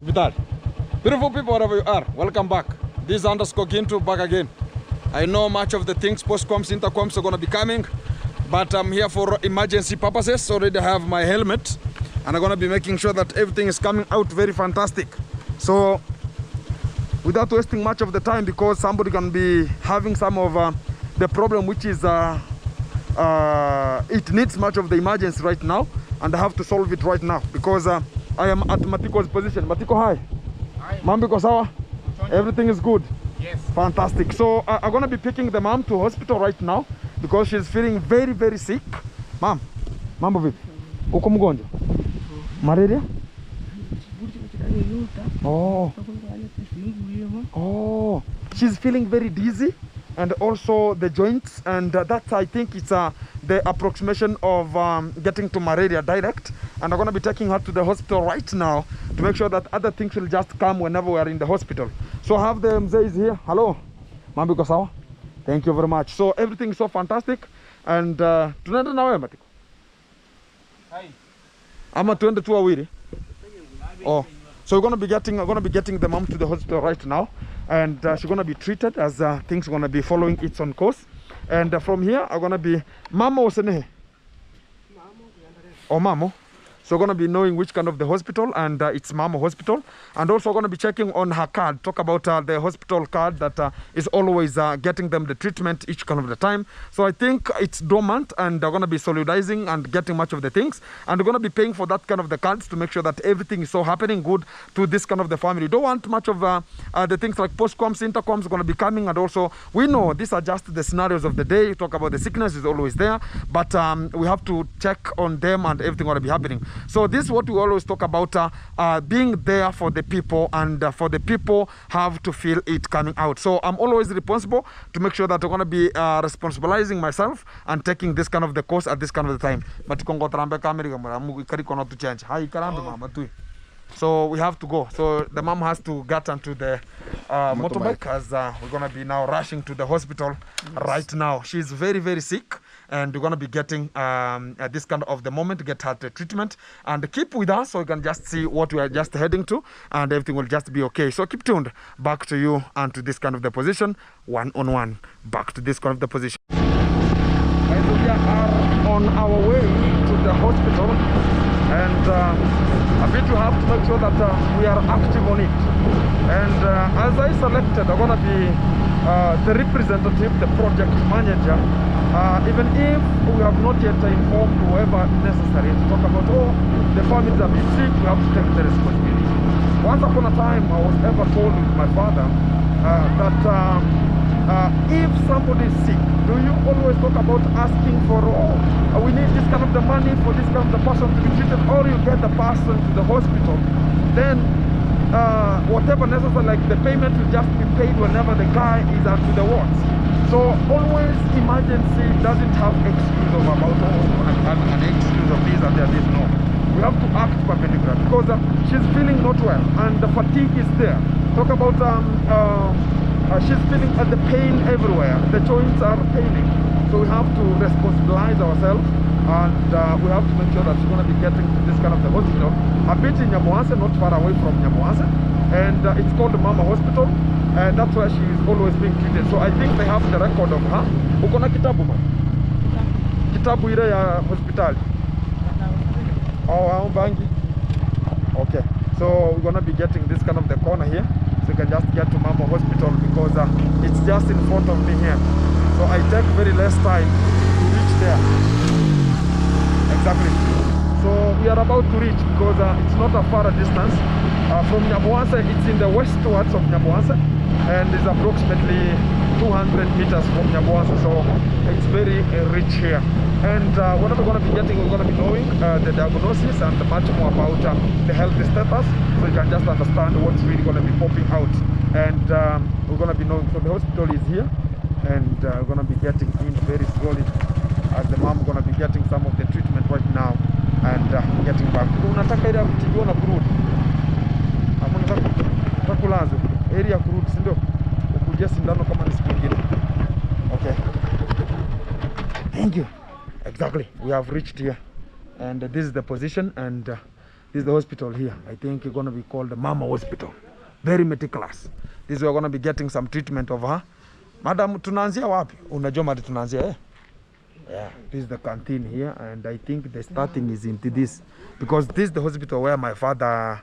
Vital. Beautiful people, wherever you are, welcome back. This is Underscore Gintu back again. I know much of the things post-coms, intercoms are going to be coming, but I'm here for emergency purposes. Already I have my helmet, and I'm going to be making sure that everything is coming out very fantastic. So, without wasting much of the time, because somebody can be having some of the problem, which is it needs much of the emergency right now, and I have to solve it right now because I am at Matiko's position. Matiko, hi. Hi. Mambi sawa? Everything is good? Yes. Fantastic. So I'm going to be picking the mom to hospital right now because she's feeling very, very sick. Mom, mambo vipi? Uko mgonjwa? Malaria? Oh. Oh. She's feeling very dizzy and also the joints, and that's, I think it's the approximation of getting to malaria direct. And I'm going to be taking her to the hospital right now to make sure that other things will just come whenever we are in the hospital. So I have the mzee is here. Hello. Mambo iko sawa? Thank you very much. So everything is so fantastic. And tunaenda na wewe Matiko? Hi. Ama tuende tu wawili? Oh. So we're going to be getting the mom to the hospital right now, and she's going to be treated as things are going to be following its own course. And from here, I'm going to be Mamo Osenehe. Or Mamo. So we're going to be knowing which kind of the hospital, and it's Mamo Hospital. And also going to be checking on her card, talk about the hospital card that is always getting them the treatment each kind of the time. So I think it's dormant, and they're going to be solidarizing and getting much of the things. And we're going to be paying for that kind of the cards to make sure that everything is so happening good to this kind of the family. Don't want much of the things like post-coms, intercoms are going to be coming. And also we know these are just the scenarios of the day. You talk about the sickness is always there, but we have to check on them and everything going to be happening. So this is what we always talk about, being there for the people, and for the people have to feel it coming out. So I'm always responsible to make sure that I'm going to be responsibilizing myself and taking this kind of the course at this kind of the time. So we have to go. So the mom has to get onto the motorbike as we're going to be now rushing to the hospital right now. She's very, very sick, and we're going to be getting this kind of the moment to get her the treatment. And keep with us so you can just see what we are just heading to, and everything will just be okay. So keep tuned. Back to you and to this kind of the position, one-on-one. Back to this kind of the position. And we are on our way to the hospital, and a bit you have to make sure that we are active on it. And as I selected, I'm going to be the representative, the project manager, even if we have not yet informed whoever necessary to talk about, oh, the families are being sick, we have to take the responsibility. Once upon a time, I was ever told with my father that if somebody is sick, do you always talk about asking for, oh, we need this kind of the money for this kind of the person to be treated, or you get the person to the hospital, then whatever necessary, like the payment will just be paid whenever the guy is out to the wards. So always emergency doesn't have excuse of about, oh, an excuse of this and that. No, we have to act perpendicular because she's feeling not well and the fatigue is there. Talk about she's feeling the pain everywhere. The joints are paining. So we have to responsibilize ourselves, and we have to make sure that she's going to be getting to this kind of the hospital. A bit in Nyamuase, not far away from Nyamuase. And it's called the Mama Hospital. And that's where she is always being treated. So I think they have the record of her. Uko na kitabu ma? Kitabu ile ya hospitali? Oh, bangi. Okay. So we're going to be getting this kind of the corner here. So you can just get to Mama Hospital because it's just in front of me here. So I take very less time to reach there. Exactly. So we are about to reach because it's not a far distance. From Nyamuase, it's in the westwards of Nyamuase, and it's approximately 200 meters from Nyamuase. So it's very rich here. And what we're going to be getting, we're going to be knowing the diagnosis and much more about the health status, so you can just understand what's really going to be popping out. And we're going to be knowing, so the hospital is here, and we're going to be getting in very slowly, as the mom going to be getting some of the treatment right now, and getting back. Unataka area kutibiwa na kurudi? Ama unataka kulazo? Area kurudi, si ndio? Ukuje sindano kama ni siku nyingine. Okay. Thank you. Exactly. We have reached here, and this is the position, and This is the hospital here. I think it's gonna be called the Mama Hospital. Very meticulous. This we're gonna be getting some treatment of her. Madam, tunaanzia wapi? Unajua mali tunaanzia eh? Yeah, this is the canteen here, and I think the starting is into this because this is the hospital where my father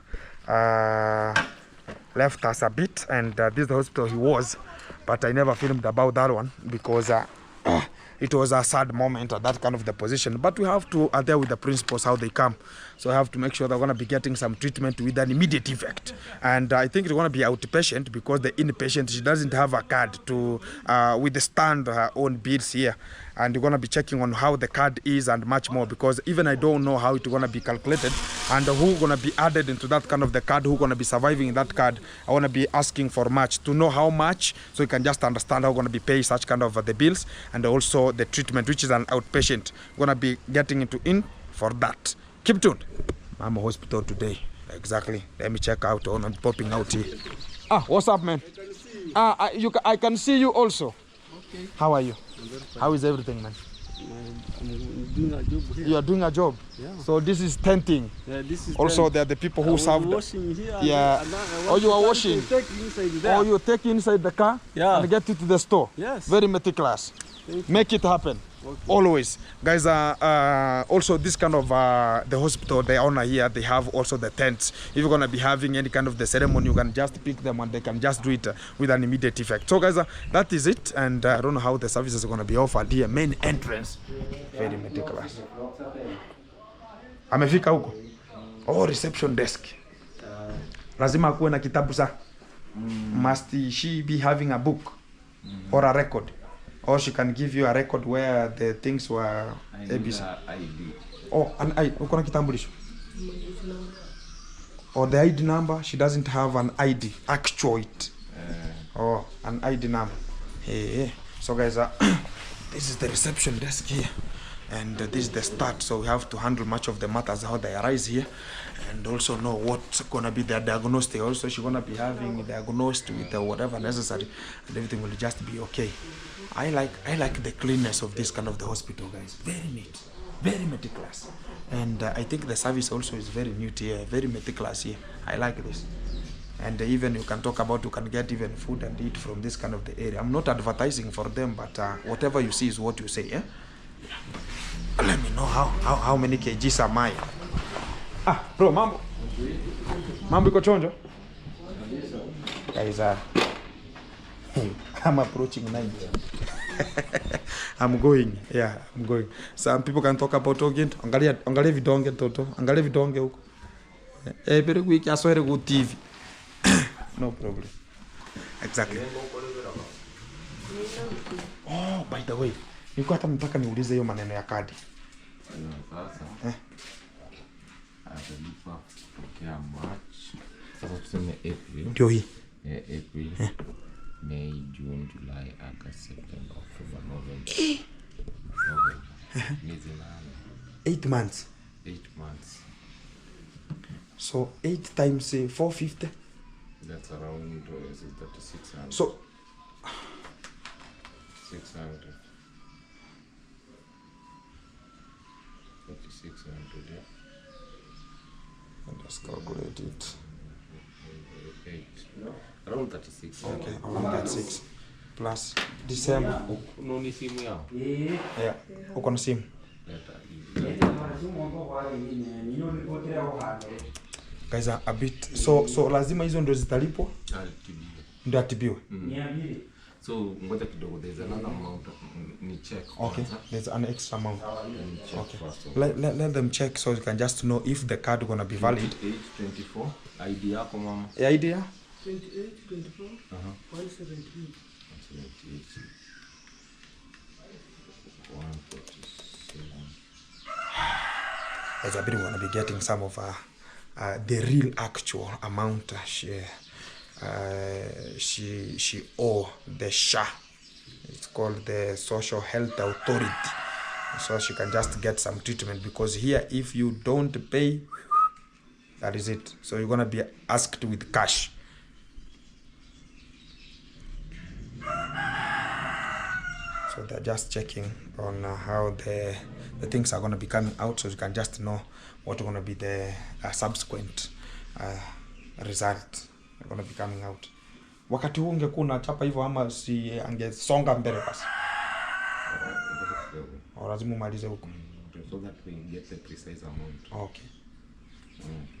left us a bit, and this is the hospital he was, but I never filmed about that one because it was a sad moment at that kind of the position. But we have to adhere with the principles how they come, so I have to make sure they're going to be getting some treatment with an immediate effect. And I think it's going to be outpatient because the inpatient, she doesn't have a card to withstand her own bills here, and we're going to be checking on how the card is and much more, because even I don't know how it's going to be calculated and who going to be added into that kind of the card, who going to be surviving in that card. I want to be asking for much to know how much, so you can just understand how going to be pay such kind of the bills, and also the treatment, which is an outpatient. We're going to be getting into in for that. Keep tuned. Mama Hospital today. Exactly. Let me check out on and popping out here. Ah, what's up, man? I can see you also. Okay. How are you? How is everything, man? I'm doing a job here. You are doing a job? Yeah. So this is tenting. Yeah, this is Also, tent. there are the people who serve. Washing here. Yeah. And Oh, you are washing? Take inside there. Or you take inside the car Yeah. and get it to the store. Yes. Very meticulous. Thank you. Make it happen. Okay. Always. Guys, also this kind of the hospital, the owner here, they have also the tents. If you're going to be having any kind of the ceremony, you can just pick them and they can just do it with an immediate effect. So guys, that is it. And I don't know how the services are going to be offered here. Main entrance. Very meticulous. Amefika huko? Oh, reception desk. Lazima kuwe na kitabu sa. Must she be having a book or a record? Or she can give you a record where the things were ABC. ID. Oh, an ID. Uko na kitambulisho? Or the ID number, she doesn't have an ID. Actuate. Oh, an ID number. Hey. So guys, this is the reception desk here. And this is the start, so we have to handle much of the matters how they arise here, and also know what's gonna be their diagnostic. Also, she's gonna be having diagnosed with whatever necessary, and everything will just be okay. I like the cleanness of this kind of the hospital, guys. Very neat, very meticulous, and I think the service also is very neat here, very meticulous here. I like this. And even you can talk about, you can get even food and eat from this kind of the area. I'm not advertising for them, but whatever you see is what you say. Yeah. Let me know how many kgs am I. Ah, bro, mambo. Mambo iko chonjo? Guys, I'm approaching 90. I'm going. Yeah, I'm going. Some people can talk about talking. Angalia vidonge toto. Angalia vidonge huko. Pero wiki aswere go TV. No problem. Exactly. Oh, by the way, nilikuwa hata nataka niulize hiyo maneno ya kadi. Sasa. Atalipa tokea March. Sasa tuseme April. Ndio hii. April. May, June, July, August, September, October, November. Miezi 8 months. 8 months. So 8 times 450. That's around 3600. So 600. 3600, yeah. let's calculate it. 8. Around 36. Okay, around that 6 plus December. Unaoni simu yao? Yeah, uko na simu. Guys, a bit. So lazima hizo ndio zitalipwa ndio atibiwe. So ngoja kidogo, there's another amount ni check. Okay, there's an extra amount. Check Okay, first. let them check so you can just know if the card gonna be valid. 24 ID yako mama. Idea 28, 24, 173. 178. 147. as a bit we're gonna be getting some of the real actual amount she owe the SHA. It's called the Social Health Authority. So she can just get some treatment, because here if you don't pay, that is it. So you're gonna be asked with cash. So So they're just checking on how the things are going to be coming out, so you can just know what's going to be the subsequent result going to be coming out. Wakati huu ungekuwa unachapa hivyo ama si angesonga mbele basi? Lazima umalize huko. So that we get the precise amount. Okay.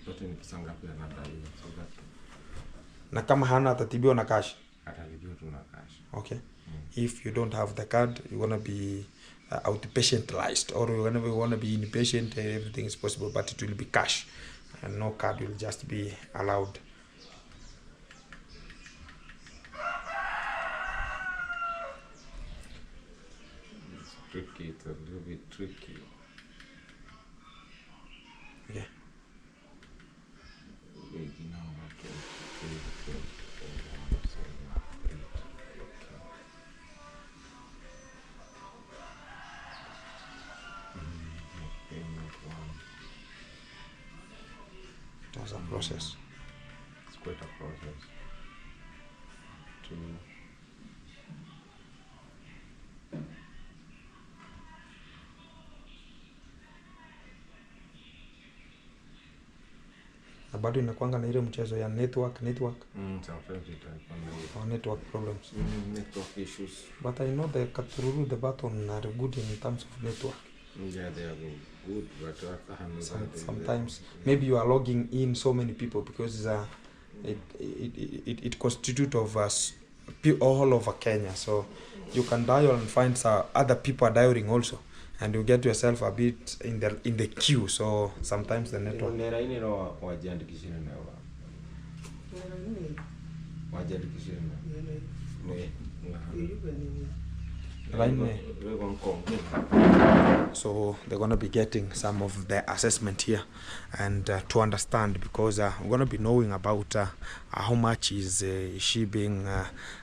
Yote ni pesa ngapi anadaiwa, so that na kama hana atatibiwa na cash? Atatibiwa tu na cash. Okay. If you don't have the card, you want to be outpatientized, or you want to be inpatient, everything is possible, but it will be cash and no card will just be allowed. It's tricky, it's a little bit tricky. Yeah. That's a process. It's quite a process. Na bado inakuanga na ile mchezo ya network. Sometimes it or network problems. Network issues. But I know the Katururu, the Baton are good in terms of network. Yeah, they are good, but sometimes maybe you are logging in so many people because it constitutes of us all over Kenya, so you can dial and find other people are dialing also, and you get yourself a bit in the queue, so sometimes the network so they're going to be getting some of the assessment here and to understand, because we're going to be knowing about how much is she being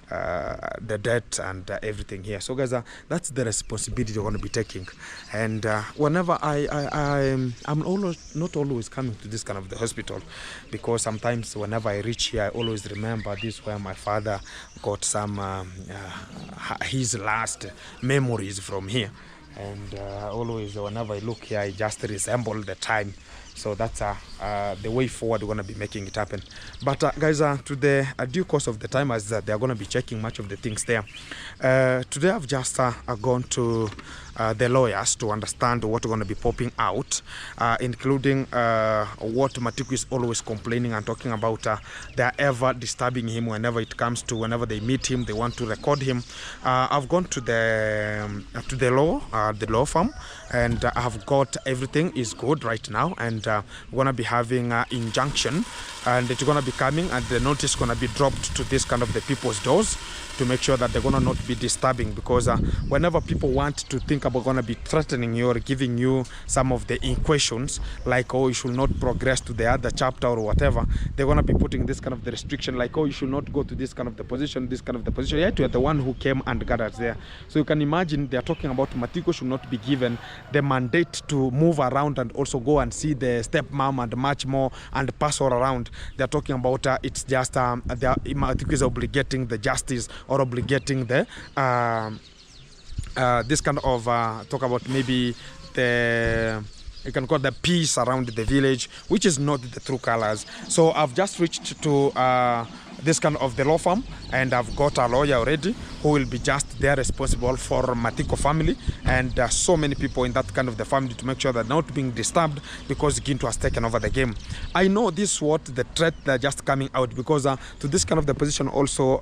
the debt and everything here. So guys, that's the responsibility we're going to be taking, and whenever I'm not always coming to this kind of the hospital, because sometimes whenever I reach here I always remember this where my father got some his last memories from here, and always whenever I look here I just resemble the time. So that's the way forward we're going to be making it happen. But guys, to the due course of the time, as they are going to be checking much of the things there. Today I've just gone to the lawyers to understand what we're going to be popping out, including what Matiku is always complaining and talking about. They are ever disturbing him whenever it comes to, whenever they meet him, they want to record him. I've gone to the law firm, and I've got everything is good right now, and we're gonna be having injunction, and it's gonna be coming, and the notice gonna be dropped to this kind of the people's doors to make sure that they're gonna not be disturbing, because whenever people want to think about gonna be threatening you or giving you some of the questions like, oh, you should not progress to the other chapter or whatever, they're gonna be putting this kind of the restriction like, oh, you should not go to this kind of the position, this kind of the position. Yet you are the one who came and gathered there. So you can imagine they're talking about Matiku should not be given the mandate to move around and also go and see the stepmom and much more and pass all around. They're talking about it's just Matiku is obligating the justice or obligating the this kind of talk about maybe the, you can call the peace around the village, which is not the true colors. So I've just reached to this kind of the law firm, and I've got a lawyer already who will be just there responsible for Matiko family, and so many people in that kind of the family to make sure that not being disturbed because Gintu has taken over the game. I know this what the threat they're just coming out, because to this kind of the position also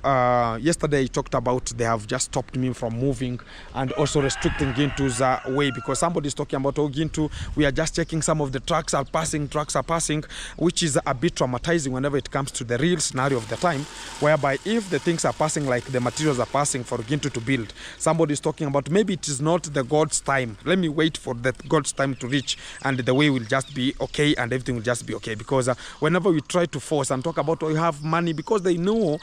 yesterday I talked about they have just stopped me from moving and also restricting Gintu's way, because somebody is talking about, oh, Gintu, we are just checking some of the trucks are passing, which is a bit traumatizing whenever it comes to the real scenario of the time, whereby if the things are passing like the materials are passing for Gintu to build, somebody is talking about maybe it is not the God's time, let me wait for the God's time to reach, and the way will just be okay and everything will just be okay. Because whenever we try to force and talk about, oh, you have money, because they know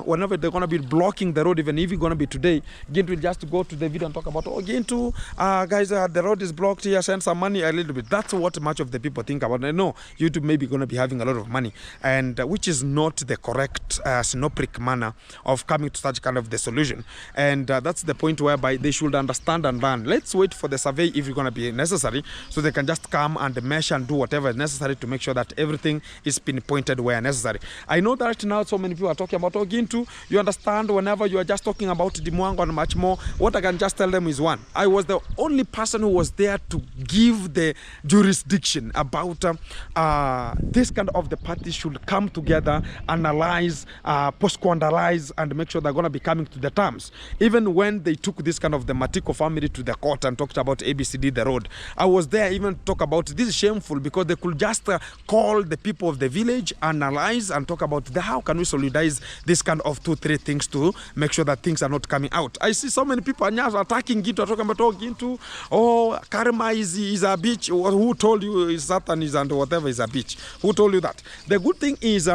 whenever they're going to be blocking the road, even if it's going to be today, Gintu will just go to the video and talk about, oh, Gintu, guys, the road is blocked here, send some money a little bit. That's what much of the people think about. I know YouTube maybe going to be having a lot of money, and which is not the correct synoptic manner of coming to such kind of the solution. and that's the point whereby they should understand and learn. Let's wait for the survey if it's going to be necessary, so they can just come and measure and do whatever is necessary to make sure that everything is pinpointed where necessary. I know that now so many people are talking about Ogintu. You understand, whenever you are just talking about Dimwango and much more, what I can just tell them is one, I was the only person who was there to give the jurisdiction about this kind of the parties should come together, analyze, post-analyze, and make sure they're going to be coming to the terms. Even when they took this kind of the Matiko family to the court and talked about ABCD, the road, I was there even to talk about this is shameful, because they could just call the people of the village, analyze, and talk about how can we solidarize this kind of 2-3 things to make sure that things are not coming out. I see so many people are now attacking Gintu, talking about Gintu, Karma is a beach. Who told you Satan is and whatever is a beach? Who told you that? The good thing is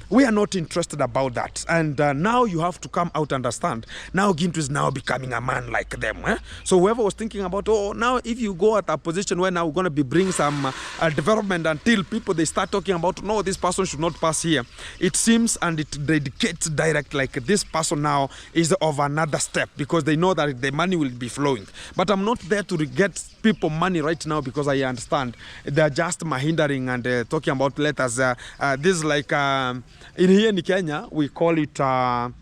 we are not interested about that, and now you have to come out and understand. Now Gintu is now becoming a man like them. So whoever was thinking about, now if you go at a position where now we're going to be bring some development until people they start talking about, no, this person should not pass here. It seems and it dedicates direct like this person now is of another step, because they know that the money will be flowing. But I'm not there to get people money right now, because I understand they're just hindering and talking about letters. This is like in here in Kenya, we call it a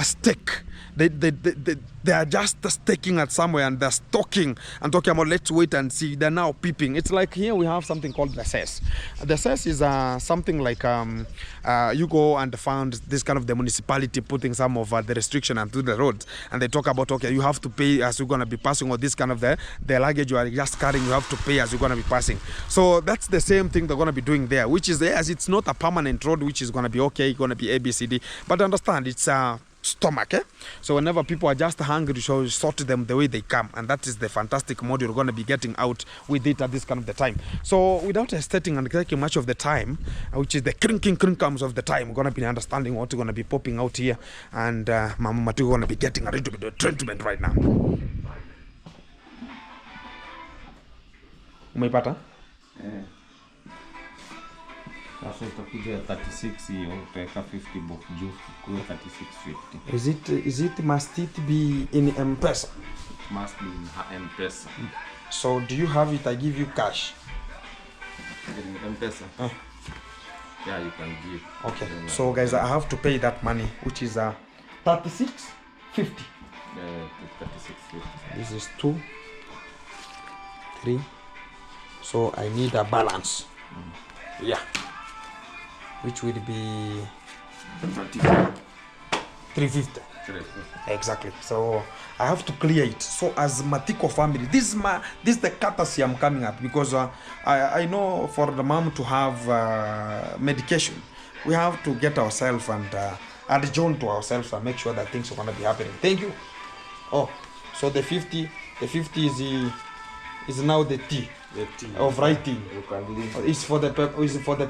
stake. They are just staking at somewhere, and they're stalking and talking about let's wait and see. They're now peeping. It's like here we have something called the cess. The cess is something like you go and found this kind of the municipality putting some of the restriction onto the roads, and they talk about, okay, you have to pay as you're going to be passing, or this kind of the luggage you are just carrying, you have to pay as you're going to be passing. So that's the same thing they're going to be doing there, which is as it's not a permanent road, which is going to be okay, going to be ABCD, but understand it's stomach. So whenever people are just hungry, so sort them the way they come, and that is the fantastic model you're going to be getting out with it at this kind of the time. So without hesitating and taking much of the time, which is the crinkles of the time, we're going to be understanding what's going to be popping out here, and Mama Matu going to be getting a little bit of treatment right now. Umeipata? Sasa utakuja 36 hiyo, utaweka 50 bob juu, kuwe 36.50. Is it must it be in M-Pesa? Must be in M-Pesa. So do you have it? I give you cash. In M-Pesa? Yeah, you can give. Okay. So guys, I have to pay that money, which is 36.50. 36.50. This is 2, 3. So I need a balance. Yeah. Which will be 350. Exactly. So I have to clear it. So as Matiko family, this is the courtesy I'm coming up, because I know for the mom to have medication, we have to get ourselves and adjourn to ourselves and make sure that things are going to be happening. Thank you. Oh, so the 50 is now the T. The T of writing. It's for the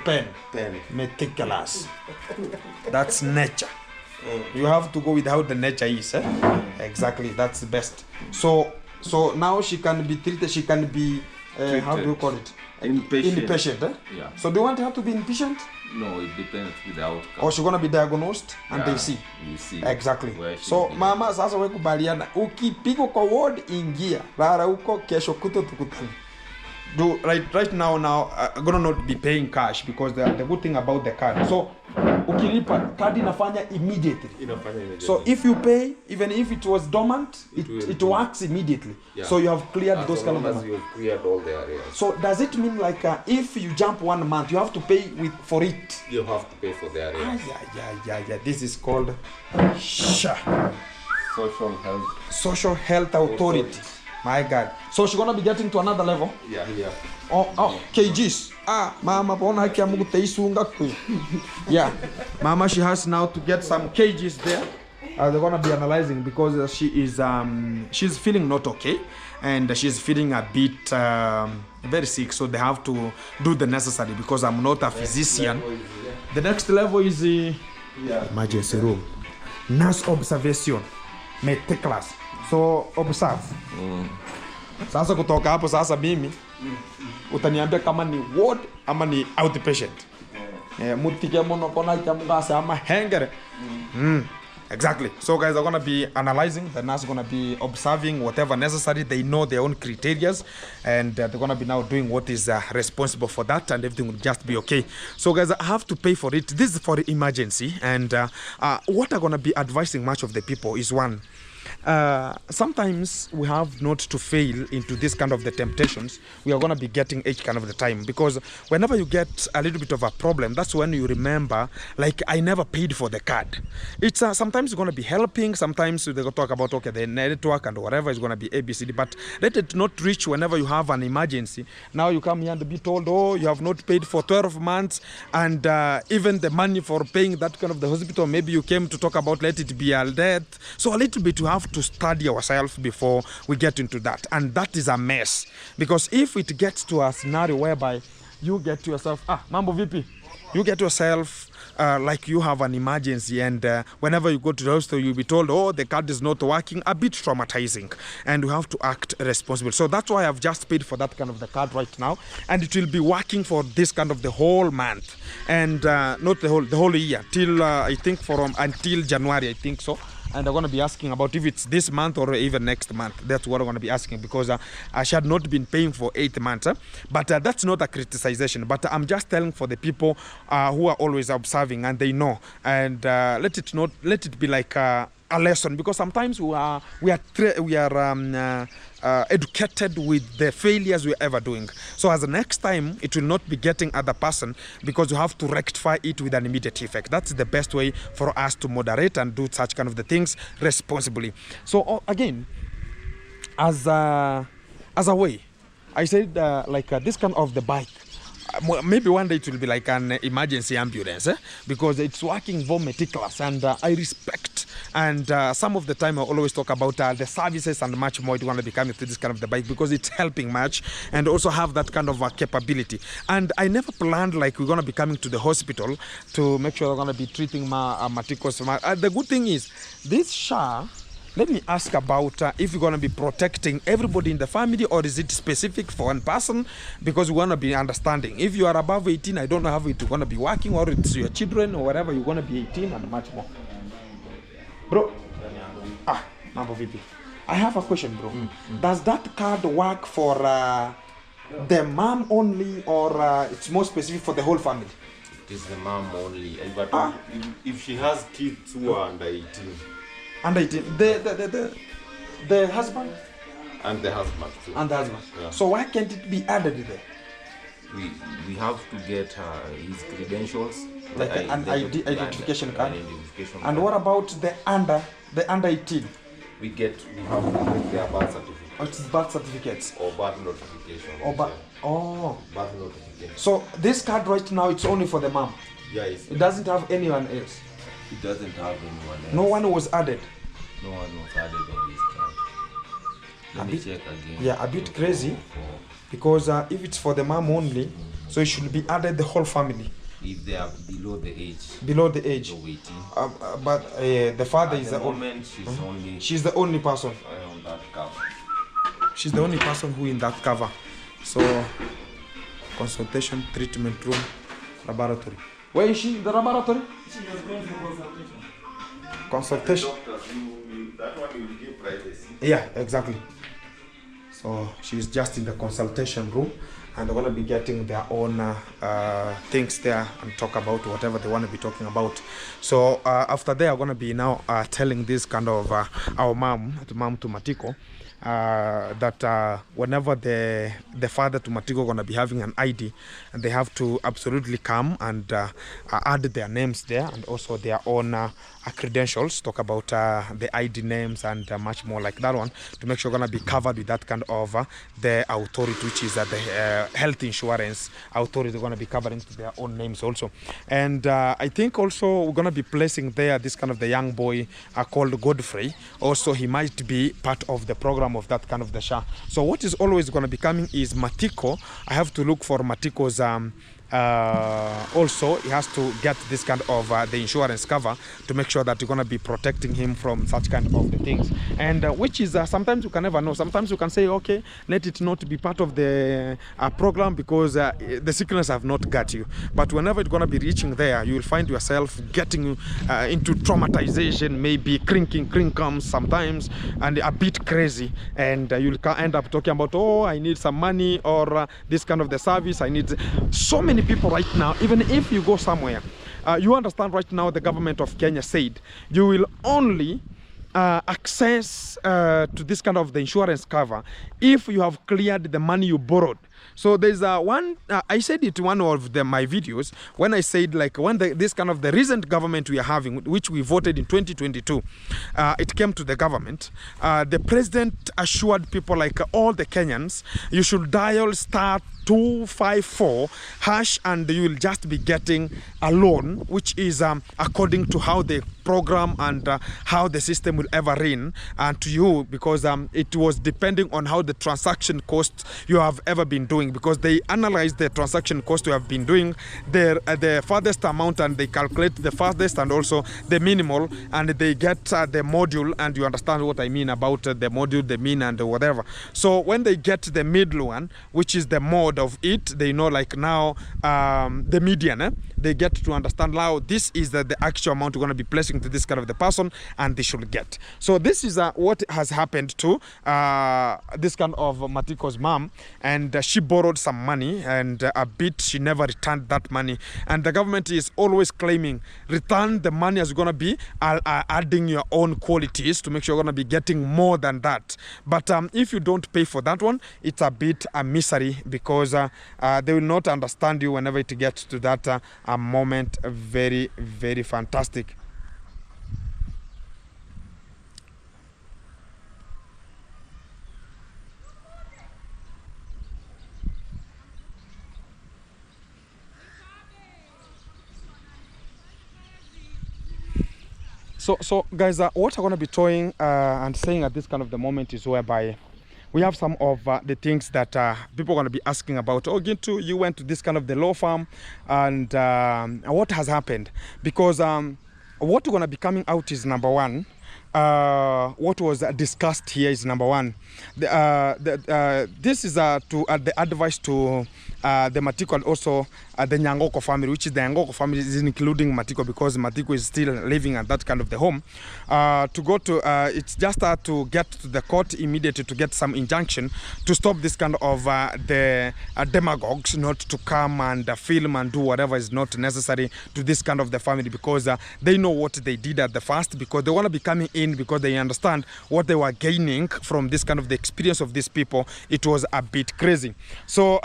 pen. Pen. Meticulous. That's nature. You have to go with how the nature is. Exactly. That's the best. So now she can be treated. She can be how do you call it? Inpatient. Yeah. So do you want her to be inpatient? No, it depends with the outcome. Or she's gonna be diagnosed and they see. You see. Exactly. So mama, sasa wewe kubaliana, ukipigwa kwa ward ingia, rara huko kesho kuto tukutane. Do right now I'm gonna not be paying cash, because the good thing about the card, so ukilipa card inafanya immediately. So if you pay, even if it was dormant, it works immediately. Yeah. So you have cleared those kind of things. You have cleared all the areas. So does it mean like if you jump 1 month, you have to pay for it? You have to pay for the areas. Yeah. This is called Social Health Authority. My God. So she's gonna be getting to another level? Yeah. Oh, kgs. Mama, bona haki ya Mungu teisunga kwe. Yeah. Mama, she has now to get some kgs there. They're gonna be analyzing, because she is she's feeling not okay, and she's feeling a bit very sick. So they have to do the necessary, because I'm not a physician. The next level is emergency room. Nurse observation. Meticulous. So observe. Sasa kutoka hapo sasa mimi utaniambia kama ni ward ama ni outpatient. Mutike mono kona cha mugasa ama hengere. Exactly. So guys are gonna be analyzing. The nurse gonna be observing whatever necessary. They know their own criterias, and they're gonna be now doing what is responsible for that, and everything will just be okay. So guys, I have to pay for it. This is for the emergency, and what I'm gonna be advising much of the people is one. Sometimes we have not to fail into this kind of the temptations we are going to be getting each kind of the time, because whenever you get a little bit of a problem, that's when you remember, like, I never paid for the card. It's sometimes you're going to be helping, sometimes they go talk about, okay, the network and whatever is going to be ABCD, but let it not reach whenever you have an emergency. Now you come here and be told, oh, you have not paid for 12 months, and even the money for paying that kind of the hospital, maybe you came to talk about let it be a death. So a little bit you have to study ourselves before we get into that, and that is a mess, because if it gets to a scenario whereby you get to yourself, mambo vipi, you get yourself like you have an emergency, and whenever you go to the hospital you'll be told, oh, the card is not working, a bit traumatizing, and you have to act responsible. So that's why I've just paid for that kind of the card right now, and it will be working for this kind of the whole month, and not the whole year, till I think from until January, I think so. And I'm going to be asking about if it's this month or even next month. That's what I'm going to be asking, because I should not been paying for 8 months. But that's not a criticization. But I'm just telling for the people who are always observing and they know. And let it be like a lesson, because sometimes we are educated with the failures we're ever doing. So as the next time, it will not be getting other person, because you have to rectify it with an immediate effect. That's the best way for us to moderate and do such kind of the things responsibly. So again, as a way, I said this kind of the bike, maybe one day it will be like an emergency ambulance, because it's working very meticulous, and I respect. And some of the time I always talk about the services and much more. It's going to be coming to this kind of the bike, because it's helping much and also have that kind of capability. And I never planned like we're going to be coming to the hospital to make sure we're going to be treating Matiko's. The good thing is this SHA. Let me ask about if you're going to be protecting everybody in the family, or is it specific for one person? Because we want to be understanding. If you are above 18, I don't know how it's going to be working, or it's your children or whatever, you're going to be 18 and much more. Bro, Mambo VP, I have a question, bro. Does that card work for the mom only, or it's more specific for the whole family? It is the mom only. But if she has kids who are under 18. Under 18. The husband? And the husband too. And the husband. Yeah. So why can't it be added there? We have to get his credentials. Like an identification card. Identification and card. What about the under 18? We have to get their birth certificate. Oh, it's birth certificates. Or birth notification. Birth notification. So this card right now, it's only for the mom. Yes. It doesn't have anyone else. It doesn't have anyone else. No one was added. No one was added on this card. Let me check again. Yeah, a bit crazy. Because if it's for the mom only, so it should be added the whole family. If they are below the age. Below the age. So 18. But the father is the moment only. She's the only person. On that cover. She's the only person who in that cover. So consultation, treatment room, laboratory. Where is she? The laboratory? She was going for Consultation. That one will give privacy. Yeah, exactly. So she's just in the consultation room, and they're going to be getting their own things there and talk about whatever they want to be talking about. So after they are going to be now telling this kind of our mom to Matiko, that whenever the father to Matiko gonna be having an ID, and they have to absolutely come and add their names there, and also their own credentials, talk about the ID names and much more like that one, to make sure gonna be covered with that kind of the authority, which is the health insurance authority. Gonna be covering their own names also. And I think also we're gonna be placing there this kind of the young boy called Godfrey. Also he might be part of the program of that kind of the SHA. So what is always going to be coming is Matiko. I have to look for Matiko's also he has to get this kind of the insurance cover to make sure that you're going to be protecting him from such kind of the things, and which is sometimes you can never know. Sometimes you can say, okay, let it not be part of the program because the sickness have not got you, but whenever it's going to be reaching there, you will find yourself getting into traumatization, maybe crinkles sometimes, and a bit crazy, and you'll end up talking about, oh, I need some money, or this kind of the service I need. So many people right now, even if you go somewhere, you understand right now the government of Kenya said you will only access to this kind of the insurance cover if you have cleared the money you borrowed. So there's one, I said it in one of my videos when I said, like, when this kind of the recent government we are having, which we voted in 2022, it came to the government, the president assured people, like all the Kenyans, you should dial *254# and you will just be getting a loan, which is according to how the program and how the system will ever run to you, because it was depending on how the transaction cost you have ever been doing, because they analyze the transaction cost you have been doing, the farthest amount, and they calculate the farthest and also the minimal, and they get the module, and you understand what I mean about the module, the mean, and whatever. So when they get the middle one, which is the mode of it, they know, like now the median, they get to understand now this is the actual amount we're going to be placing to this kind of the person, and they should get. So this is what has happened to this kind of Matiko's mom, and she borrowed some money, and a bit she never returned that money, and the government is always claiming return the money as you're going to be adding your own qualities to make sure you're going to be getting more than that. But if you don't pay for that one, it's a bit a misery, because they will not understand you whenever it gets to that moment. Very, very fantastic. So guys, what I'm going to be throwing and saying at this kind of the moment is whereby we have some of the things that people are going to be asking about. Oh, Gintu, you went to this kind of the law firm, and what has happened? Because what we're going to be coming out is, number one, what was discussed here is, number one, this is the advice to the Matiko, and also the Nyangoko family, which is the Nyangoko family is including Matiko, because Matiko is still living at that kind of the home, to go to it's just to get to the court immediately to get some injunction to stop this kind of the demagogues not to come and film and do whatever is not necessary to this kind of the family, because they know what they did at the first, because they want to be coming in because they understand what they were gaining from this kind of the experience of these people. It was a bit crazy. So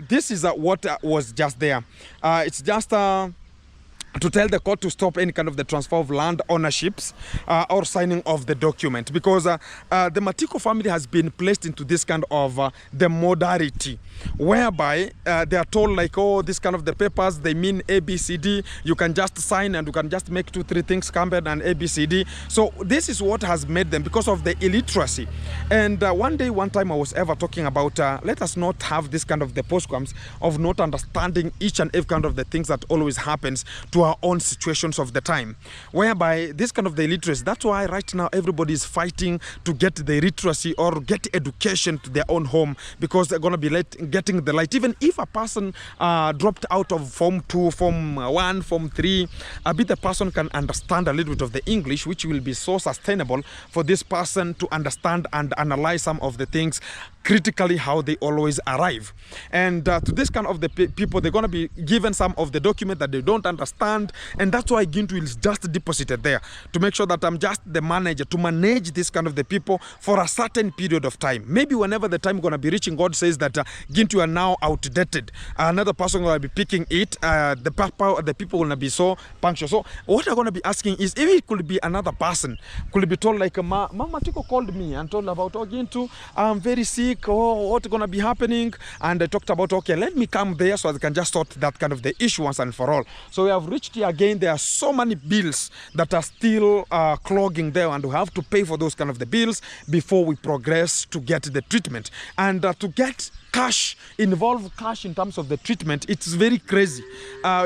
this is what was just there. It's just to tell the court to stop any kind of the transfer of land ownerships or signing of the document, because the Matiko family has been placed into this kind of the modality whereby they are told, like, oh, this kind of the papers, they mean ABCD, you can just sign and you can just make 2-3 things combined and ABCD. So this is what has made them, because of the illiteracy. And one time I was ever talking about let us not have this kind of the postgrams of not understanding each and every kind of the things that always happens to our own situations of the time, whereby this kind of the illiteracy, that's why right now everybody is fighting to get the literacy or get education to their own home, because they're going to be getting the light. Even if a person dropped out of Form 2, Form 1, Form 3, a bit the person can understand a little bit of the English, which will be so sustainable for this person to understand and analyze some of the things critically, how they always arrive. And to this kind of the people, they're going to be given some of the document that they don't understand, and that's why Gintu is just deposited there to make sure that I'm just the manager to manage this kind of the people for a certain period of time. Maybe whenever the time going to be reaching, God says that Gintu are now outdated, another person going to be picking it, the people will not be so punctual. So what I'm going to be asking is, if it could be another person, could be told, like, Mama Tiko called me and told about, oh, Gintu, I'm very sick, oh, what's going to be happening? And I talked about, okay, let me come there so I can just sort that kind of the issue once and for all. So we have reached here again. There are so many bills that are still clogging there, and we have to pay for those kind of the bills before we progress to get the treatment. And to get cash, involve cash in terms of the treatment, it's very crazy.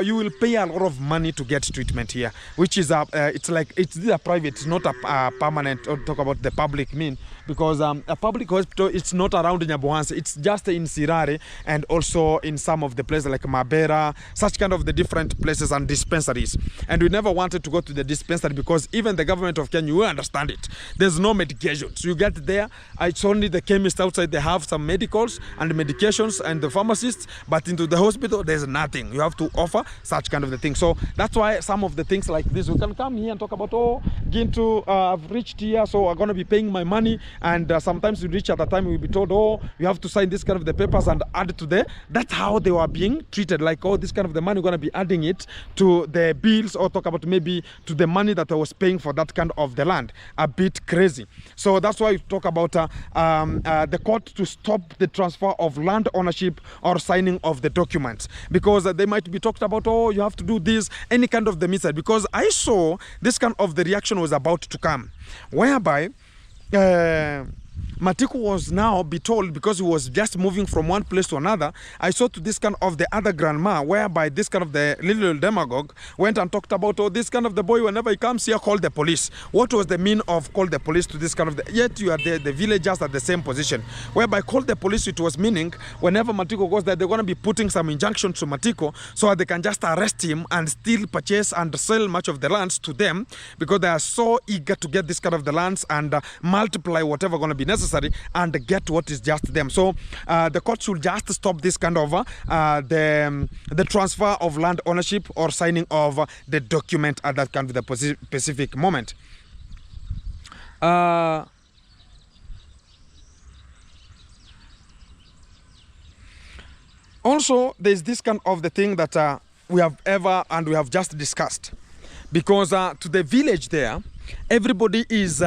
You will pay a lot of money to get treatment here, which is it's like it's a private, it's not a permanent. Or talk about the public mean, because a public hospital, it's not around Nyabohanse, it's just in Sirare and also in some of the places like Mabera, such kind of the different places and dispensaries. And we never wanted to go to the dispensary because even the government of Kenya, you understand it, there's no medications. You get there, it's only the chemist outside, they have some medicals and medications and the pharmacists, but into the hospital there's nothing. You have to offer such kind of the thing. So that's why some of the things like this, we can come here and talk about, oh, Gintu, I've reached here, so I'm going to be paying my money. And sometimes we reach at the time, we'll be told, oh, you have to sign this kind of the papers and add to the, that's how they were being treated. Like, oh, this kind of the money, we're going to be adding it to the bills, or talk about maybe to the money that I was paying for that kind of the land. A bit crazy. So that's why we talk about the court to stop the transfer of land ownership or signing of the documents, because they might be talked about, oh, you have to do this, any kind of the method. Because I saw this kind of the reaction was about to come, whereby Matiku was now be told, because he was just moving from one place to another. I saw to this kind of the other grandma, whereby this kind of the little demagogue went and talked about, oh, this kind of the boy, whenever he comes here, call the police. What was the mean of call the police to this kind of the, yet you are the villagers at the same position, whereby call the police, it was meaning whenever Matiko goes there, they're going to be putting some injunctions to Matiko so that they can just arrest him and still purchase and sell much of the lands to them, because they are so eager to get this kind of the lands and multiply whatever going to be necessary and get what is just them. So the court should just stop this kind of the transfer of land ownership or signing of the document at that kind of the specific moment. Also, there's this kind of the thing that we have just discussed, because to the village there, everybody is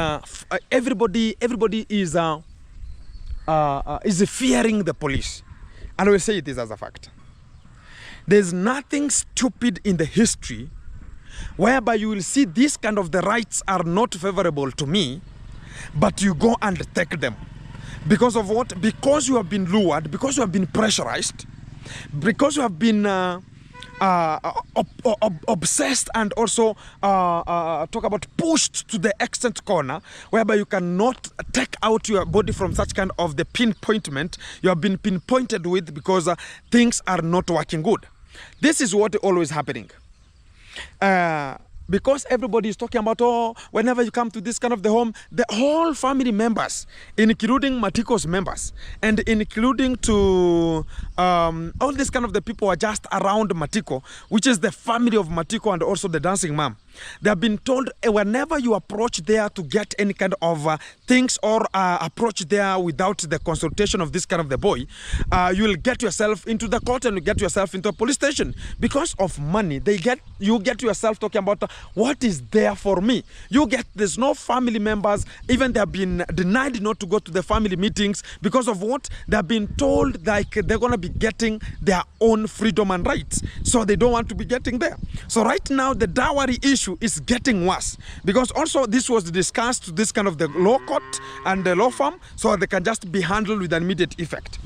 fearing the police, and we'll say it is as a fact. There's nothing stupid in the history whereby you will see this kind of the rights are not favorable to me, but you go and take them. Because of what? Because you have been lured, because you have been pressurized, because you have been obsessed and also talk about pushed to the extent corner, whereby you cannot take out your body from such kind of the pinpointment you have been pinpointed with, because things are not working good. This is what is always happening. Because everybody is talking about, oh, whenever you come to this kind of the home, the whole family members, including Matiko's members, and including to all this kind of the people are just around Matiko, which is the family of Matiko and also the dancing mom. They have been told whenever you approach there to get any kind of things or approach there without the consultation of this kind of the boy, you will get yourself into the court and you get yourself into a police station because of money. You get yourself talking about what is there for me. There's no family members, even they have been denied not to go to the family meetings because of what? They have been told like they're going to be getting their own freedom and rights, so they don't want to be getting there. So right now the dowry issue is getting worse, because also this was discussed to this kind of the law court and the law firm, so they can just be handled with an immediate effect,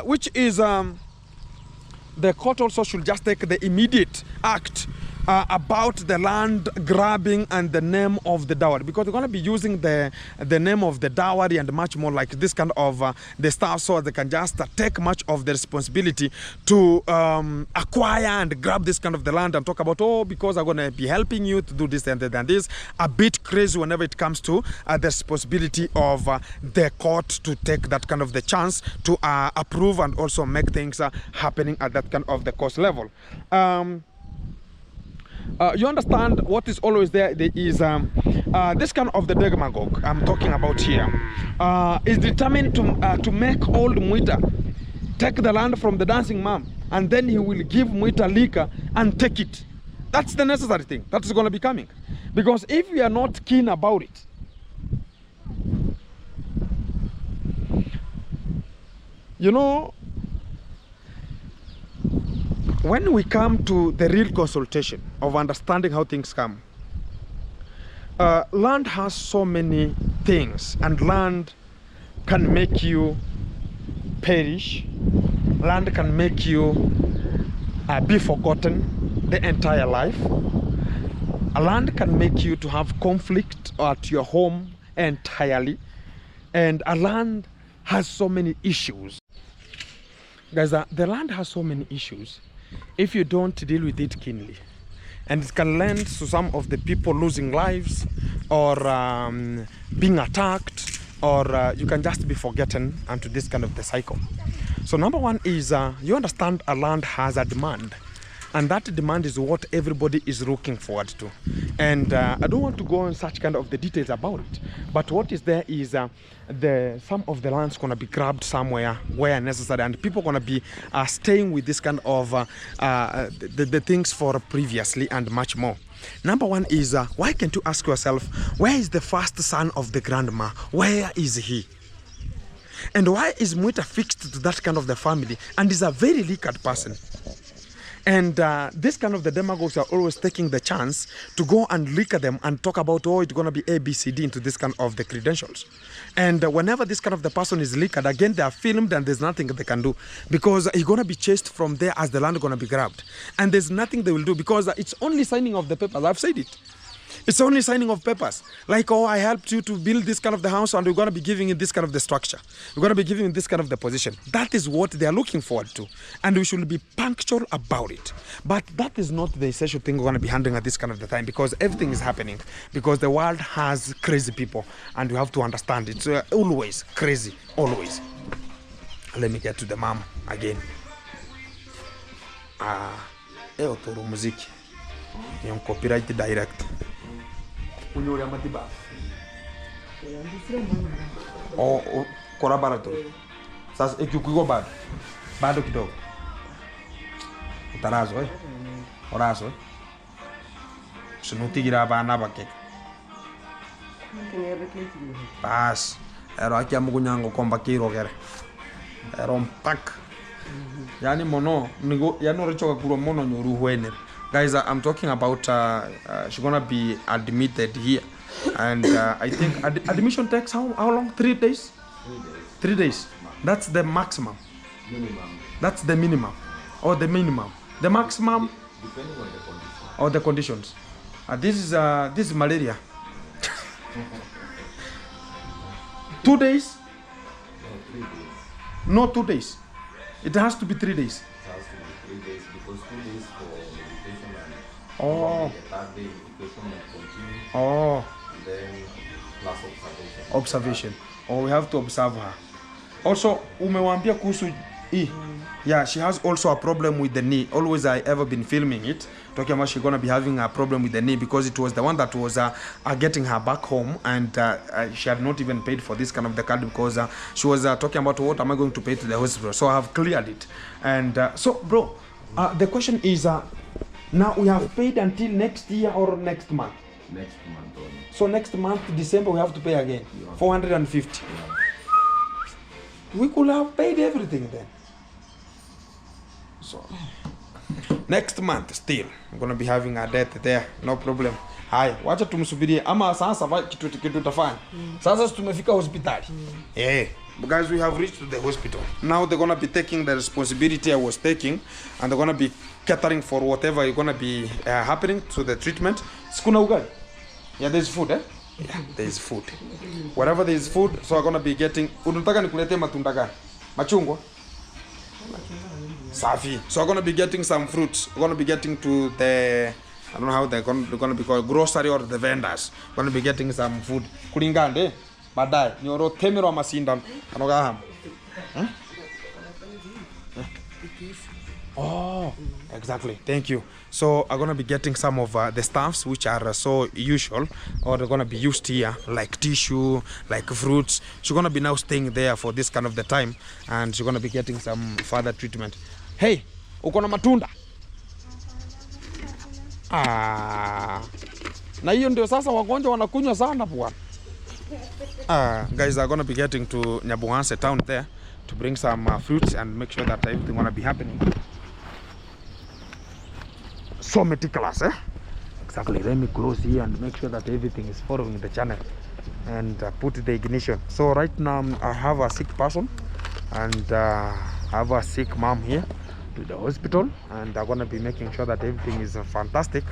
which is the court also should just take the immediate act about the land grabbing and the name of the dowry, because they're going to be using the name of the dowry and much more like this kind of the stuff, so they can just take much of the responsibility to acquire and grab this kind of the land and talk about, oh, because I'm going to be helping you to do this and this. A bit crazy whenever it comes to the responsibility of the court to take that kind of the chance to approve and also make things happening at that kind of the cost level. You understand what is always there is this kind of the demagogue I'm talking about here is determined to make old Mwita take the land from the dancing mom, and then he will give Mwita liquor and take it. That's the necessary thing that is going to be coming, because if we are not keen about it, you know, when we come to the real consultation of understanding how things come, land has so many things, and land can make you perish. Land can make you be forgotten the entire life. A land can make you to have conflict at your home entirely. And a land has so many issues. Guys, the land has so many issues if you don't deal with it keenly. And it can lend to some of the people losing lives or being attacked, or you can just be forgotten into this kind of the cycle. So number one is you understand a land has a demand, and that demand is what everybody is looking forward to. And I don't want to go on such kind of the details about it, but what is there is some of the land's gonna be grabbed somewhere where necessary, and people gonna be staying with this kind of the things for previously and much more. Number one is why can't you ask yourself, where is the first son of the grandma? Where is he? And why is Mwita fixed to that kind of the family and is a very wicked person? And this kind of the demagogues are always taking the chance to go and look at them and talk about, oh, it's going to be A, B, C, D into this kind of the credentials. And whenever this kind of the person is leaked, again, they are filmed and there's nothing they can do because he's going to be chased from there as the land going to be grabbed. And there's nothing they will do because it's only signing of the papers. I've said it. It's only signing of papers. Like, oh, I helped you to build this kind of the house and we're going to be giving you this kind of the structure. We're going to be giving you this kind of the position. That is what they are looking forward to. And we should be punctual about it. But that is not the essential thing we're going to be handling at this kind of the time, because everything is happening. Because the world has crazy people and you have to understand it's always crazy, always. Let me get to the mom again. Toro muziki. Yung copyright direct. Unyori amatiba. Oh, kora barato. Sasa ikikugo bado kidogo. Utarazo orazo Sinutigira abana bake. Bas, ero akia mugunyango komba kirogere. Ero mpak. Yani mono nigo yano rechoka kuro mono nyoru hwene. Guys, I'm talking about she's gonna be admitted here, and I think admission takes how long? 3 days? 3 days. That's the maximum. Minimum. That's the minimum, or the minimum. The maximum, Depending on the condition. or the conditions. This is malaria. 2 days? No, 3 days. No, 2 days. It has to be 3 days. It has to be 3 days because 2 days for meditation and Oh. the third day meditation and continue. Oh, And then plus observation. observation. Oh, we have to observe her. Also, umewambia kuhusu hii. Yeah, she has also a problem with the knee. Always I ever been filming it, talking about she's gonna be having a problem with the knee because it was the one that was getting her back home, and she had not even paid for this kind of the card because she was talking about what am I going to pay to the hospital. So I have cleared it. And so, bro, the question is, now we have paid until next year or next month. Next month on. So next month, December, we have to pay again, Yeah. 450. Yeah. We could have paid everything then. So next month still I'm gonna be having a death there, no problem. Haya, wacha tumsubirie ama sasa kitu tutafanya. Sasa tumefika hospitali. Guys, we have reached to the hospital. Now they're gonna be taking the responsibility I was taking, and they're gonna be catering for whatever is gonna be happening to the treatment. Sikuna ugali? Yeah, there's food, eh? Yeah, there's food. Wherever there is food, so I'm gonna be getting. Unataka nikulete matunda gani? Machungwa? Safi. So I'm gonna be getting some fruits. We're gonna be getting to the, I don't know how they're gonna be called, grocery or the vendors. We're gonna be getting some food. Kulingande, badai. Nyoro temero masindan. Anoga ham. Oh, exactly. Thank you. So I'm gonna be getting some of the stuffs which are so usual, or they're gonna be used here, like tissue, like fruits. She's gonna be now staying there for this kind of the time, and she's gonna be getting some further treatment. Hey, uko na matunda? Na hiyo ndio sasa wagonjwa wanakunywa sana bwana. Guys are gonna be getting to Nyabuhanse town there to bring some fruits and make sure that everything gonna be happening. So meticulous, eh? Exactly. Let me close here and make sure that everything is following the channel and put the ignition. So right now I have a sick person and have a sick mom here to the hospital, and they're going to be making sure that everything is fantastic.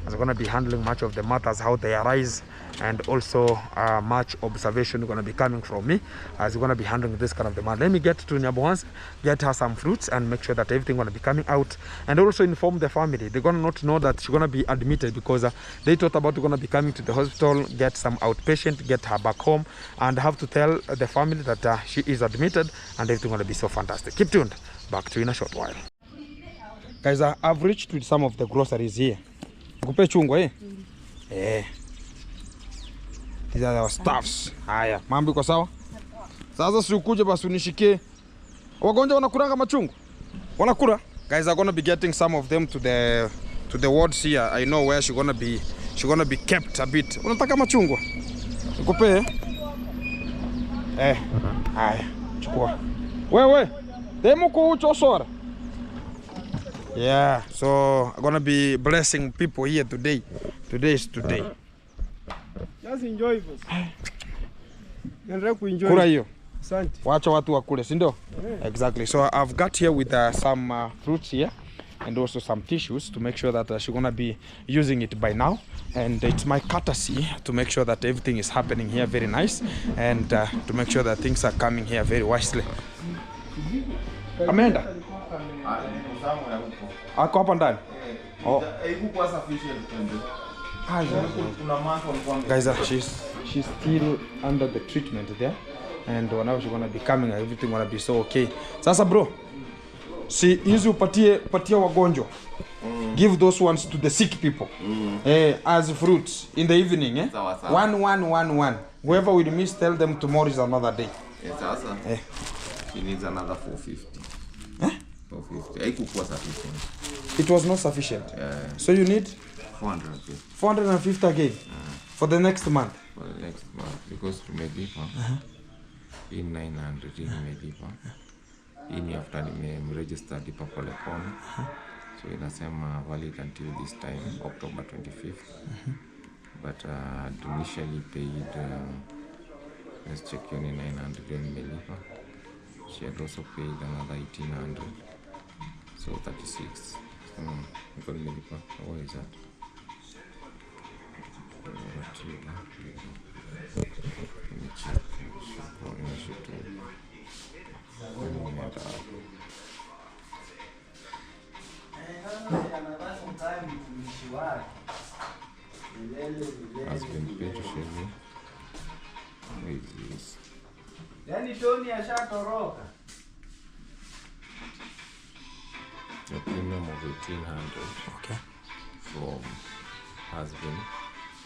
I'm going to be handling much of the matters, how they arise, and also much observation going to be coming from me as we're going to be handling this kind of demand. Let me get to Nyabohansi, get her some fruits, and make sure that everything going to be coming out, and also inform the family. They're going to not know that she's going to be admitted, because they thought about going to be coming to the hospital, get some outpatient, get her back home, and have to tell the family that she is admitted, and everything going to be so fantastic. Keep tuned. Back to you in a short while. Guys, I've reached with some of the groceries here. Kupe chungwa these are our stuffs. Haya, mambo iko sawa? Sasa si ukuje basi unishikie. Wagonjwa wanakuranga machungu? Wanakura? Guys are gonna be getting some of them to the wards here. I know where she's gonna be kept a bit. Unataka machungwa? Nikupe? Haya, chukua. Wewe, demu kuchosora. Yeah, so I'm gonna be blessing people here today. Today is today. Just enjoy boss. Endelea kuenjoy. Kura hiyo. Asante. Wacha watu wakule, si ndio? Exactly. So I've got here with some fruits here and also some tissues to make sure that she's gonna be using it by now, and it's my courtesy to make sure that everything is happening here very nice, and to make sure that things are coming here very wisely. Amanda. Ako hapa ndani. Oh. Guys, she's still under the treatment there, and now she's gonna be coming, everything gonna be so okay. Sasa bro, si hizi upatie wagonjwa. Give those ones to the sick people. As fruits in the evening, eh? One. Whoever will miss, tell them tomorrow is another day. Yes, sasa. She needs another 450. 450. It was not sufficient. Yeah. So you need 450. 450 again for the next month. For the next month, because to Medipa, in 900 in Medipa, in after the registered the Polepon, so inasema valid until this time, October 25th. But initially paid, let's check in 900 in Medipa. She had also paid another 1800, so 36. What is that? Let me check. Has been paid to Shelly. Where is this? A premium of 1800 has been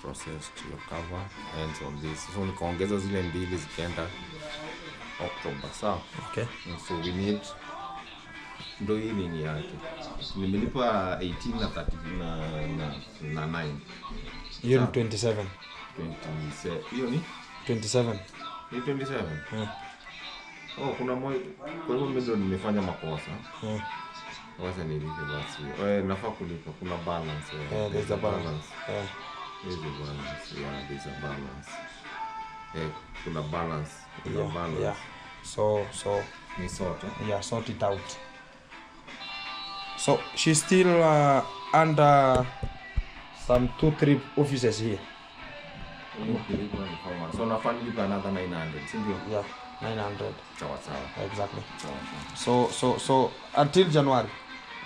processed to cover ends on this. So nikaongeza zile mbili zikienda October, sawa? Okay. So we need ndo hii nini yake. Nimelipa 18 na 30 na 9. Hiyo ni 27. 27. Hiyo ni 27. Ni 27. Kuna moja. Kwa hivyo mimi ndo nimefanya makosa. Wacha nilipe basi. Nafaa kulipa, kuna balance. There's a balance. There's a balance. Yeah, there's a balance. Kuna balance. Balance. Yeah. So Ni sort. Yeah, sort it out. So she's still under some 2-3 offices here. So nafaa nilipe another 900, si ndio? Yeah, 900. Sawa. Exactly. Sawa. So until January.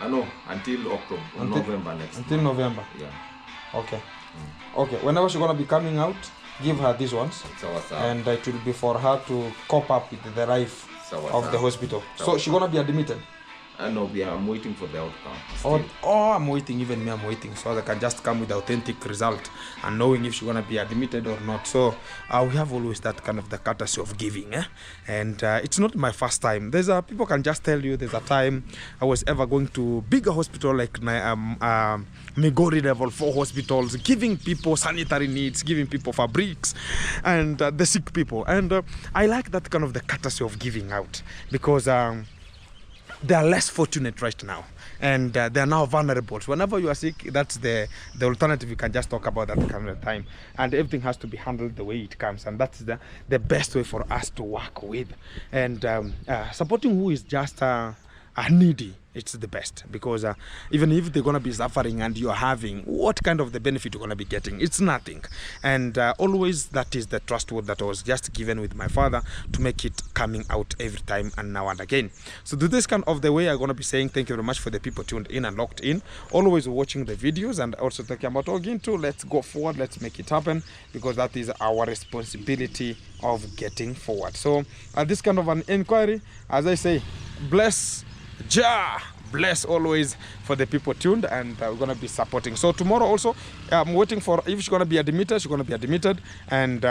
No, until October, November next. Until November. Yeah. Okay. Okay. Whenever she's gonna be coming out, give her these ones, Sawa. and it will be for her to cope up with the life of the hospital. So she's gonna be admitted. No, I'm waiting for the outcome. I'm waiting. Even me, I'm waiting, so I can just come with the authentic result and knowing if she's gonna be admitted or not. So we have always that kind of the courtesy of giving, and it's not my first time. There's people can just tell you there's a time I was ever going to bigger hospital like Migori level 4 hospitals, giving people sanitary needs, giving people fabrics, and the sick people. And I like that kind of the courtesy of giving out, because they are less fortunate right now. and they are now vulnerable. So whenever you are sick, that's the alternative. You can just talk about that kind of time, and everything has to be handled the way it comes, and that's the best way for us to work with. And supporting who is just needy, it's the best, because even if they're going to be suffering and you're having, what kind of the benefit you're going to be getting? It's nothing. And always that is the trust word that I was just given with my father to make it coming out every time and now and again. So to this kind of the way, I'm going to be saying thank you very much for the people tuned in and locked in, always watching the videos, and also talking about Ogintu. Let's go forward, let's make it happen, because that is our responsibility of getting forward. So this kind of an inquiry, as I say, bless Jah, bless always for the people tuned, and we're going to be supporting. So tomorrow also, I'm waiting for, if she's going to be admitted, she's going to be admitted, and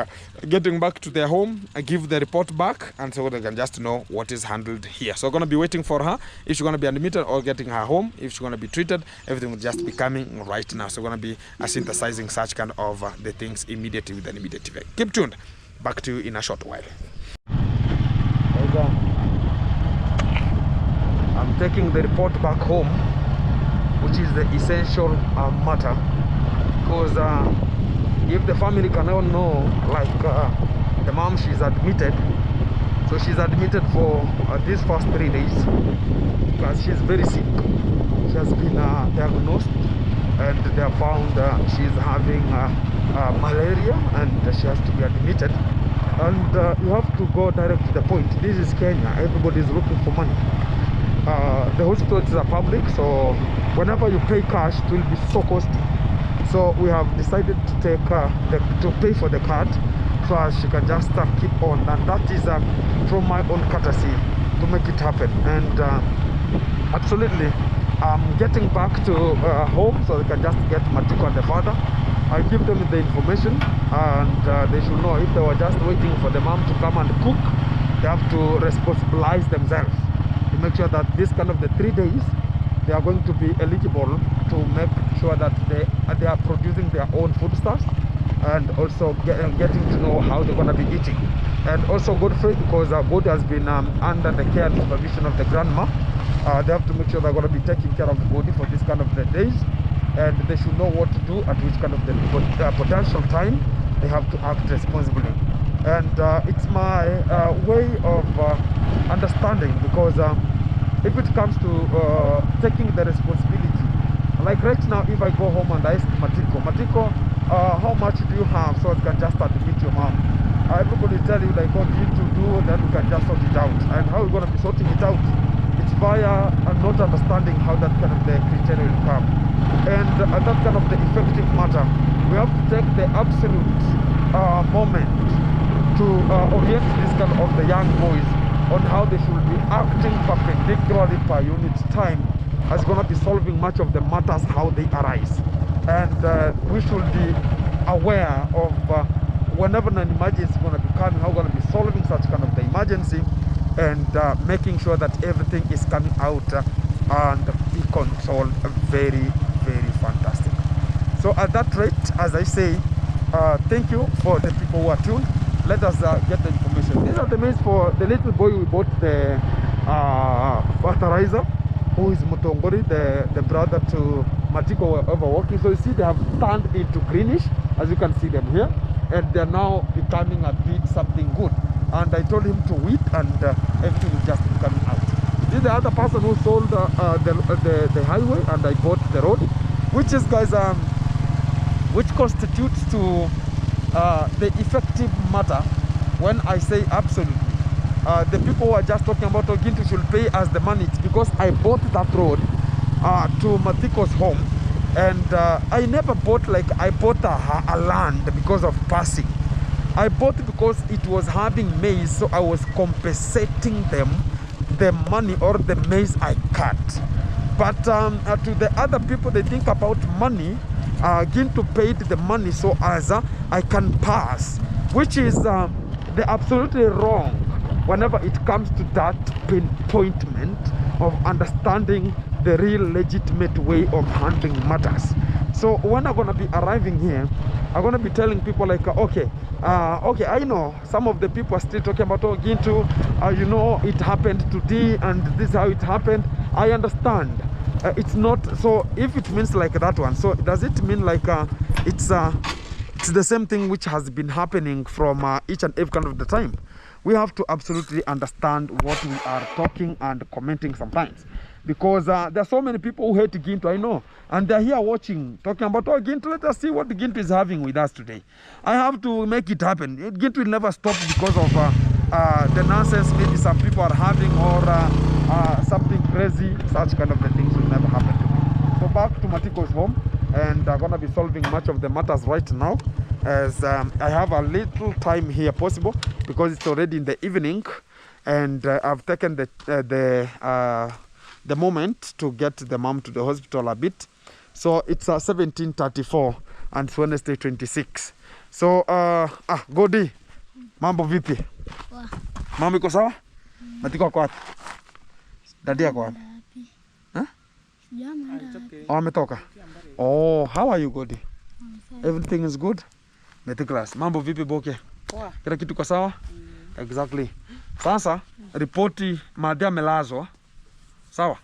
getting back to their home, I give the report back, and so they can just know what is handled here. So I'm going to be waiting for her, if she's going to be admitted or getting her home, if she's going to be treated, everything will just be coming right now. So we're going to be synthesizing such kind of the things immediately with an immediate effect. Keep tuned. Back to you in a short while. I'm taking the report back home, which is the essential matter, because if the family cannot know, like the mom, she's admitted, so she's admitted for these first 3 days because she's very sick. She has been diagnosed, and they have found she's having malaria, and she has to be admitted. And you have to go direct to the point. This is Kenya. Everybody is looking for money. The hospitals are public, so whenever you pay cash, it will be so costly. So we have decided to take to pay for the card, so as she can just keep on, and that is from my own courtesy to make it happen. And absolutely, I'm getting back to home, so they can just get Matiko and the father. I give them the information, and they should know, if they were just waiting for the mom to come and cook, they have to responsibilize themselves to make sure that this kind of the 3 days, they are going to be eligible to make sure that they are producing their own foodstuffs, and also getting to know how they're going to be eating. And also good faith, because God has been under the care and supervision of the grandma. They have to make sure they're going to be taking care of the body for this kind of the days, and they should know what to do at which kind of the potential time they have to act responsibly. And it's my way of understanding, because if it comes to taking the responsibility, like right now, if I go home and I ask Matiko, how much do you have, so I can just admit your mom, everybody tell you like, what you need to do, then we can just sort it out. And how we're going to be sorting it out, it's via not understanding how that kind of the criteria will come. And that kind of the effective matter, we have to take the absolute moment to orient this kind of the young boys on how they should be acting perpendicularly per unit time, as going to be solving much of the matters how they arise. And we should be aware of whenever an emergency is going to be coming, how we're going to be solving such kind of the emergency, and making sure that everything is coming out and be controlled very, very fantastic. So at that rate, as I say, thank you for the people who are tuned. Let us get the information. These are the maize for the little boy we bought the fertilizer, who is Mutongori, the brother to Matiko were overworking. So you see, they have turned into greenish, as you can see them here, and they're now becoming a bit something good. And I told him to wait, and everything will just be coming out. This is the other person who sold the highway, and I bought the road, which is, guys, which constitutes to the effective matter. When I say absolutely, the people who are just talking about Ogintu should pay us the money, it's because I bought that road to Matiko's home, and I never bought, like, I bought a land because of passing. I bought because it was having maize, so I was compensating them the money or the maize I cut. But to the other people, they think about money. Gintu paid the money so as I can pass, which is the absolutely wrong whenever it comes to that pinpointment of understanding the real legitimate way of handling matters. So when I'm going to be arriving here, I'm going to be telling people like, okay, I know some of the people are still talking about, oh, Gintu, you know, it happened today and this is how it happened. I understand. It's not. So if it means like that one, so does it mean like it's the same thing which has been happening from each and every kind of the time? We have to absolutely understand what we are talking and commenting sometimes, because there are so many people who hate Gintu, I know, and they're here watching, talking about, oh, Gintu, let us see what Gintu is having with us today. I have to make it happen. Gintu will never stop because of the nonsense maybe some people are having, or something crazy. Such kind of the things will never happen to me. So back to Matiko's home, and I'm gonna be solving much of the matters right now, as I have a little time here possible, because it's already in the evening, and I've taken the moment to get the mom to the hospital a bit. So it's 17:34 and it's Wednesday 26. So Godi, mambo vipi? Mama iko sawa? Matiko ako wapi? Dadi ako wapi? Oh, ametoka. Oh, how are you, Godi? Everything is good? Class. Mambo vipi Boke? Poa. Kila kitu kwa sawa? Exactly. Sasa ripoti Madi amelazwa. Sawa?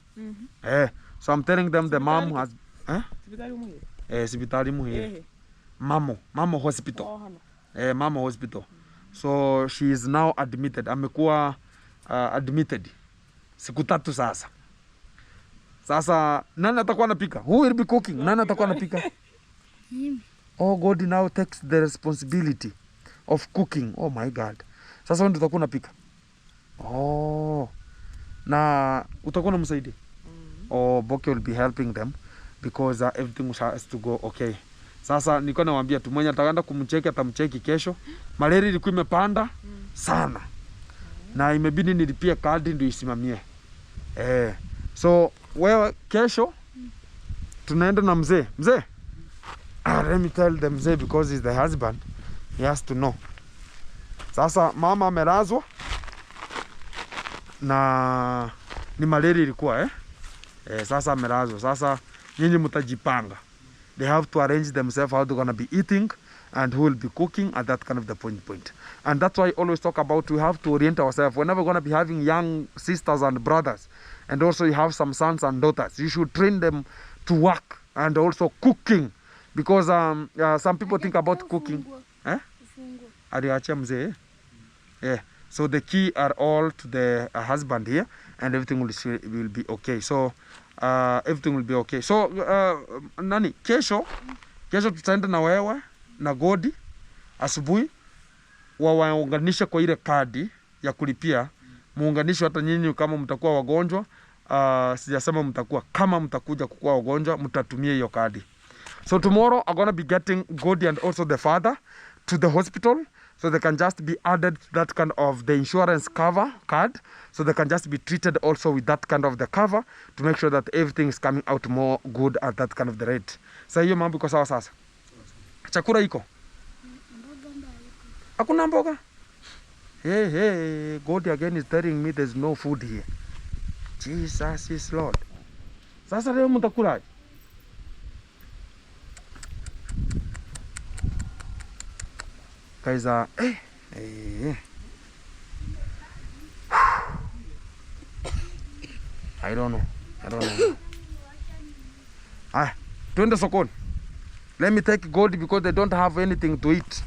So I'm telling them the mom has Sibitali muhire. Mamo hospital. Mamo hospital. So she is now admitted. Amekuwa admitted. Siku 3 sasa. Sasa nani atakuwa anapika? Who will be cooking? Nani atakuwa anapika? Oh, God now takes the responsibility of cooking. Oh my God. Sasa wewe utakuwa unapika. Oh. Na utakuwa unamsaidia. Oh, Boke will be helping them because everything has to go okay. Sasa niko nawaambia tu mwenye ataenda kumcheki atamcheki kesho. Malaria ilikuwa imepanda sana. Na imebidi nilipie kadi ndio isimamie. So wewe kesho tunaenda na mzee. Mzee. Let me tell the mzee because he's the husband. He has to know. Sasa mama amelazwa na ni malaria ilikuwa sasa amelazwa. Sasa nyinyi mtajipanga. They have to arrange themselves how they're gonna be eating and who will be cooking at that kind of the point. And that's why I always talk about we have to orient ourselves. Whenever we're gonna be having young sisters and brothers, and also you have some sons and daughters, you should train them to work and also cooking. Because some people think about cooking. Aliachia mzee. Yeah. So the key are all to the husband here, and everything will be okay. So everything will be okay. So nani kesho tutaenda na wewe na Godi asubuhi waunganishe kwa ile kadi ya kulipia, muunganishe hata nyinyi kama mtakuwa wagonjwa. Sijasema mtakuwa, kama mtakuja kukuwa wagonjwa mtatumia hiyo kadi. So tomorrow I'm gonna be getting Godi and also the father to the hospital, so they can just be added to that kind of the insurance cover card, so they can just be treated also with that kind of the cover to make sure that everything is coming out more good at that kind of the rate. So hiyo mambo iko sawa sasa. Chakula iko? Hakuna mboga? Hey, Godi again is telling me there's no food here. Jesus is Lord. Sasa leo mtakula? Guys, I don't know. Twende sokoni. Let me take Gold because they don't have anything to eat.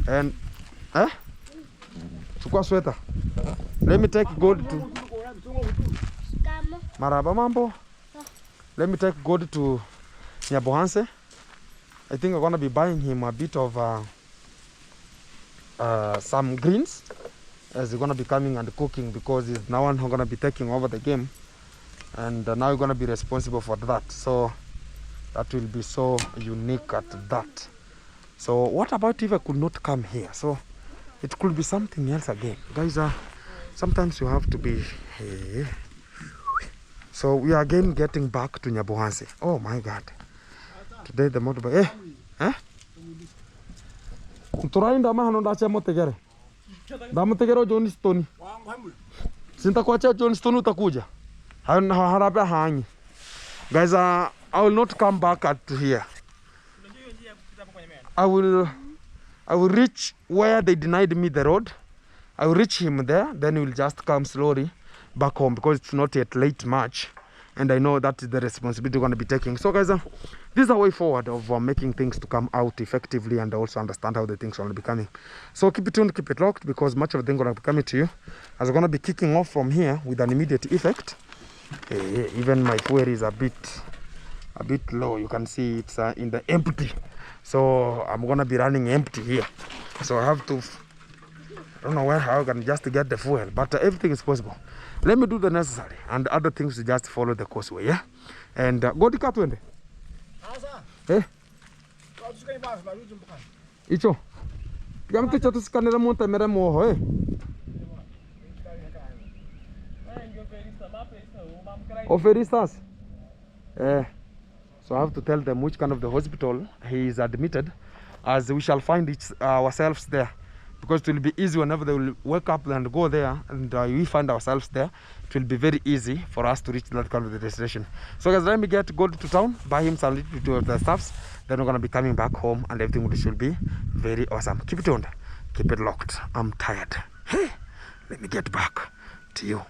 And chukua sweater. Let me take Gold to Maraba mambo. Let me take Gold to Nyabohanse. I think I'm gonna be buying him a bit of some greens as he's gonna be coming and cooking, because he's now one who's gonna be taking over the game, and now you're gonna be responsible for that. So that will be so unique at that. So what about if I could not come here? So it could be something else again, guys. Sometimes you have to be so we are again getting back to Nyabohanse. Oh my God, today the motorbike Turainda mahano ndacha motegere. Ndamutegero John Stone. Sintakuacha John Stone utakuja. Harapa hangi. Guys, I will not come back at here. I will reach where they denied me the road. I will reach him there, then we will just come slowly back home because it's not yet late March. and I know that is the responsibility we're going to be taking. So guys, this is a way forward of making things to come out effectively and also understand how the things are going to be coming. So keep it tuned, keep it locked, because much of the thing going to be coming to you as we're going to be kicking off from here with an immediate effect. Even my fuel is a bit low. You can see it's in the empty, so I'm going to be running empty here. So I have to, I don't know how I can just get the fuel, but everything is possible. Let me do the necessary and other things to just follow the causeway, yeah? And go to Katwende. Eh? Icho. Yam to chatu scanner monta mera moho, eh? Oferistas. So I have to tell them which kind of the hospital he is admitted, as we shall find it ourselves there. Because it will be easy whenever they will wake up and go there, and we find ourselves there. It will be very easy for us to reach that kind of the destination. So guys, let me go to town, buy him some little bit of the stuffs. Then we're gonna be coming back home, and everything should be very awesome. Keep it tuned, keep it locked. I'm tired. Hey, let me get back to you.